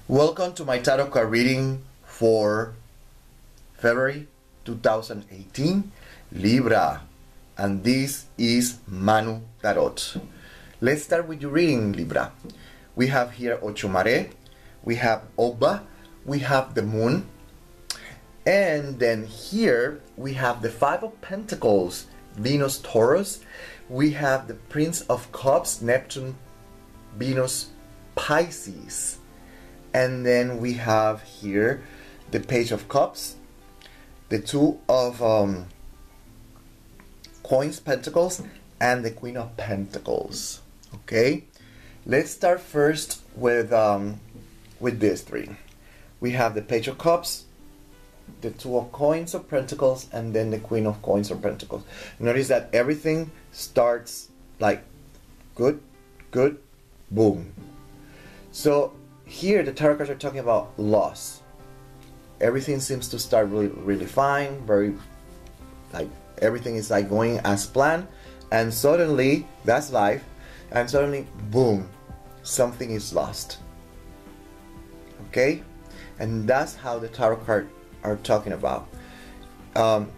Welcome to my tarot card reading for February 2018, Libra, and this is Manu Tarot. Let's start with your reading, Libra. We have here Ocho Mare, we have Oba, we have the Moon, and then here we have the Five of Pentacles, Venus, Taurus. We have the Prince of Cups, Neptune, Venus, Pisces. And then we have here the Page of Cups, the Two of Coins, Pentacles, and the Queen of Pentacles. Okay, let's start first with these three. We have the Page of Cups, the Two of Coins or Pentacles, and then the Queen of Coins or Pentacles. Notice that everything starts like good, boom. So here the tarot cards are talking about loss. Everything seems to start really fine, very like everything is like going as planned, and suddenly that's life, and suddenly boom, something is lost. Okay, and that's how the tarot cards are talking about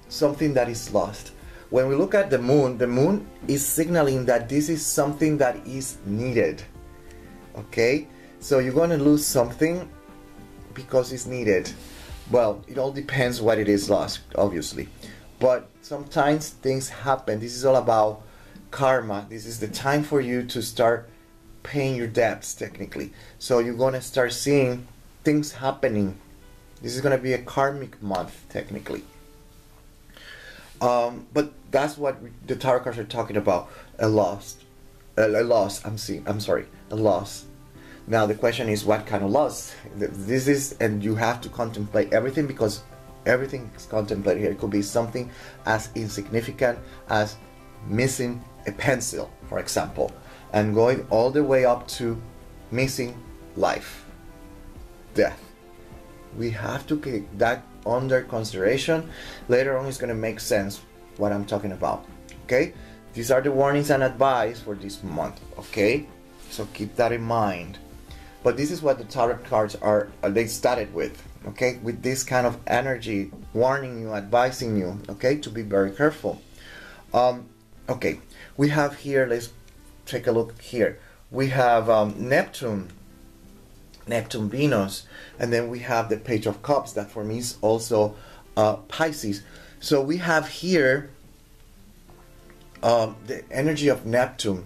something that is lost. When we look at the moon is signaling that this is something that is needed. Okay, so you're going to lose something because it's needed. Well, it all depends what it is lost, obviously. But sometimes things happen. This is all about karma. This is the time for you to start paying your debts, technically. So you're going to start seeing things happening. This is going to be a karmic month, technically. But that's what the tarot cards are talking about. A loss. Now the question is, what kind of loss? This is, and you have to contemplate everything, because everything is contemplated here. It could be something as insignificant as missing a pencil, for example, and going all the way up to missing life, death. We have to take that under consideration. Later on, it's going to make sense what I'm talking about. Okay, these are the warnings and advice for this month. Okay, so keep that in mind. But this is what the tarot cards are, they started with, okay? With this kind of energy, warning you, advising you, okay? To be very careful. Okay, we have here, let's take a look here. We have Neptune, Venus, and then we have the Page of Cups, that for me is also Pisces. So we have here the energy of Neptune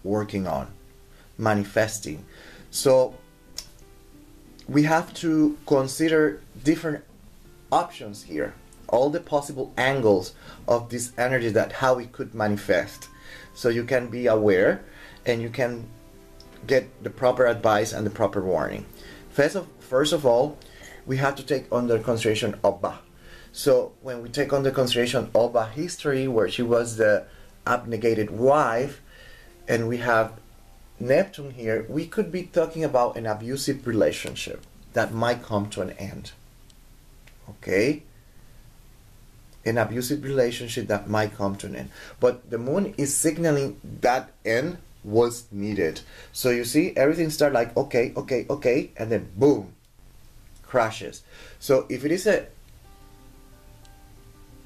working on, manifesting. So we have to consider different options here, all the possible angles of this energy, that how it could manifest, so you can be aware and you can get the proper advice and the proper warning. First of all, we have to take under consideration Oba. So when we take under consideration Oba history, where she was the abnegated wife, and we have Neptune here, we could be talking about an abusive relationship that might come to an end. Okay? An abusive relationship that might come to an end. But the moon is signaling that end was needed. So you see, everything started like, okay, and then boom, crashes. So if it is a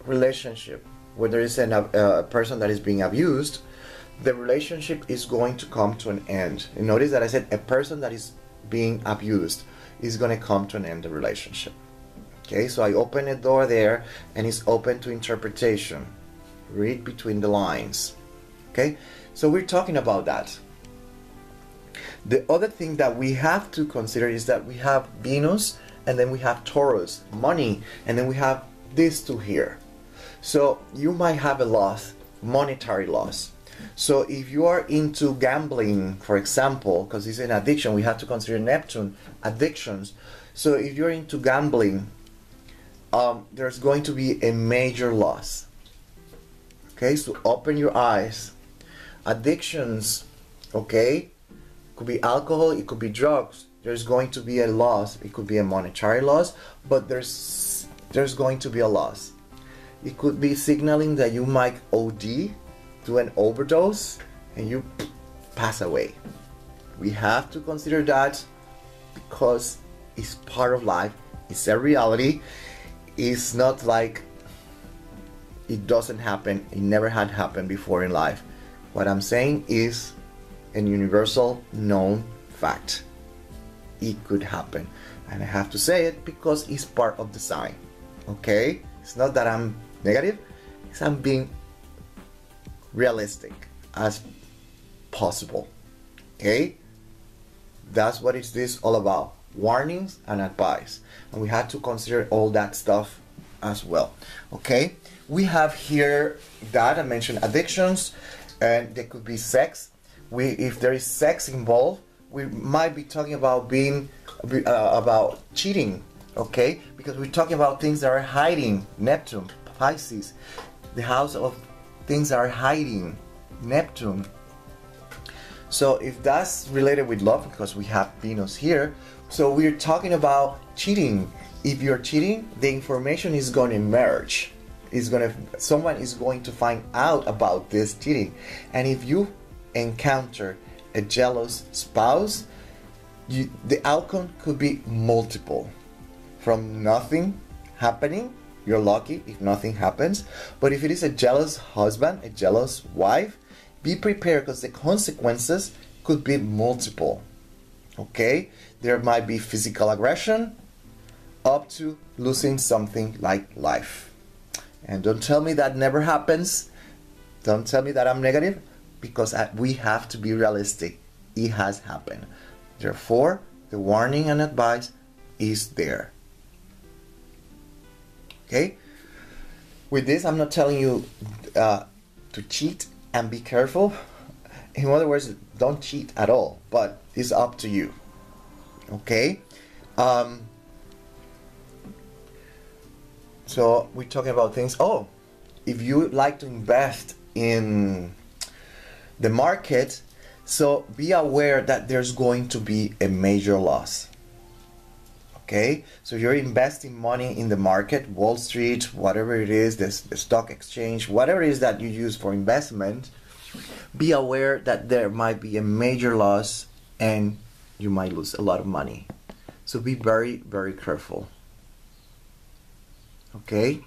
relationship where there is a person that is being abused, the relationship is going to come to an end. And notice that I said a person that is being abused is going to come to an end, the relationship. Okay, so I open a door there, and it's open to interpretation. Read between the lines. Okay, so we're talking about that. The other thing that we have to consider is that we have Venus, and then we have Taurus, money, and then we have these two here. So you might have a loss, monetary loss. So if you are into gambling, for example, because it's an addiction, we have to consider Neptune, addictions. So if you're into gambling, there's going to be a major loss. Okay, so open your eyes. Addictions, okay, could be alcohol, it could be drugs. There's going to be a loss. It could be a monetary loss, but there's going to be a loss. It could be signaling that you might OD, do an overdose, and you pass away. We have to consider that, because It's part of life. It's a reality. It's not like it doesn't happen. It never had happened before in life. What I'm saying is a universal known fact. It could happen. And I have to say it because it's part of the sign. Okay? It's not that I'm negative. It's I'm being realistic as possible. Okay? That's what is this all about. Warnings and advice. And we have to consider all that stuff as well. Okay? We have here that I mentioned addictions, and there could be sex. If there is sex involved, we might be talking about about cheating, okay? Because we're talking about things that are hiding. Neptune, Pisces, the house of things that are hiding. Neptune. So if that's related with love, because we have Venus here, so we're talking about cheating. If you're cheating, the information is going to emerge. Someone is going to find out about this cheating. And if you encounter a jealous spouse, the outcome could be multiple. From nothing happening, you're lucky if nothing happens. But if it is a jealous husband, a jealous wife, be prepared because the consequences could be multiple. Okay? There might be physical aggression up to losing something like life. And don't tell me that never happens. Don't tell me that I'm negative, because we have to be realistic. It has happened. Therefore, the warning and advice is there. Okay? With this, I'm not telling you to cheat and be careful. In other words, don't cheat at all, but it's up to you. Okay? So we're talking about things. Oh, if you like to invest in the market, so be aware that there's going to be a major loss. Okay, so you're investing money in the market, Wall Street, whatever it is, the stock exchange, whatever it is that you use for investment, be aware that there might be a major loss and you might lose a lot of money. So be very, very careful. Okay.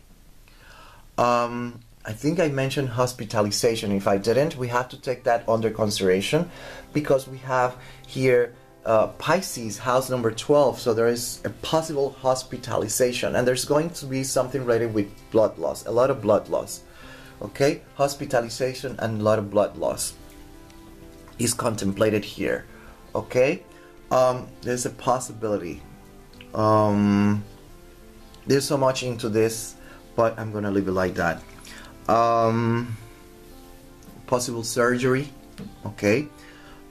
I think I mentioned hospitalization. If I didn't, we have to take that under consideration because we have here Pisces, house number 12. So there is a possible hospitalization, and there's going to be something related with blood loss, a lot of blood loss. Okay, hospitalization and a lot of blood loss is contemplated here. Okay, there's a possibility. There's so much into this, but I'm gonna leave it like that. Possible surgery. Okay.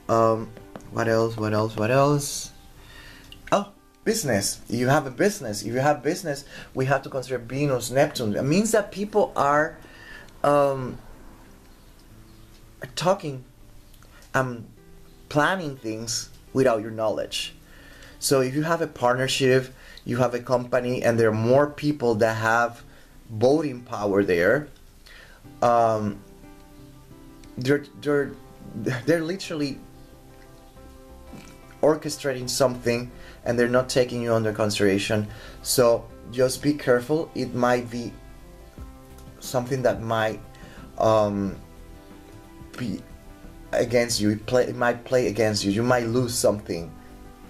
What else? What else? What else? Oh, business. You have a business. If you have business, we have to consider Venus, Neptune. It means that people are talking, planning things without your knowledge. So if you have a partnership, you have a company, and there are more people that have voting power there, they're literally orchestrating something, and they're not taking you under consideration. So just be careful. It might be something that might be against you. It might play against you. You might lose something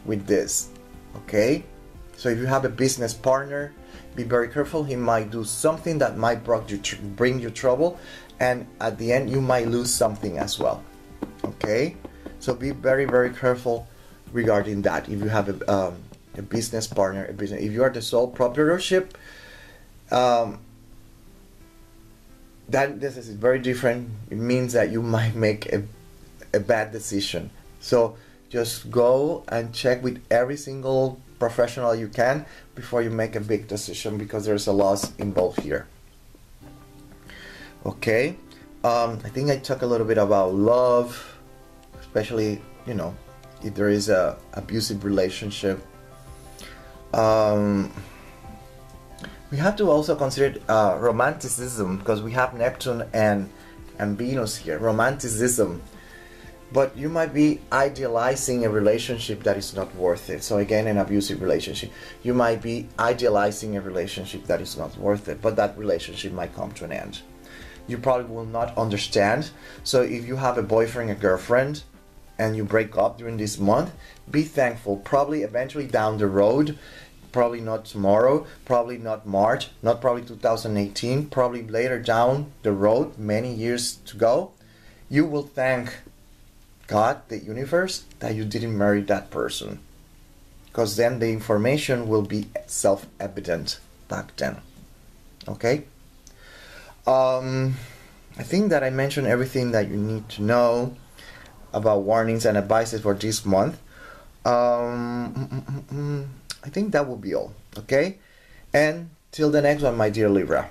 with this. Okay, so if you have a business partner, be very careful. He might do something that might bring you trouble, and at the end you might lose something as well. Okay, so be very, very careful regarding that. If you have a business partner, if you are the sole proprietorship, that this is very different. It means that you might make a bad decision. So just go and check with every single professional you can before you make a big decision, because there's a loss involved here. Okay, I think I talked a little bit about love, especially, you know, if there is a abusive relationship. We have to also consider romanticism, because we have Neptune and Venus here. Romanticism. but you might be idealizing a relationship that is not worth it. So again, an abusive relationship. You might be idealizing a relationship that is not worth it, but that relationship might come to an end. You probably will not understand. So if you have a boyfriend, a girlfriend, and you break up during this month, be thankful. Probably eventually down the road, probably not tomorrow, probably not March, not probably 2018, probably later down the road, many years to go, you will thank God, the universe, that you didn't marry that person. Because then the information will be self-evident back then. Okay? I think that I mentioned everything that you need to know about warnings and advices for this month. I think that will be all. Okay? And till the next one, my dear Libra.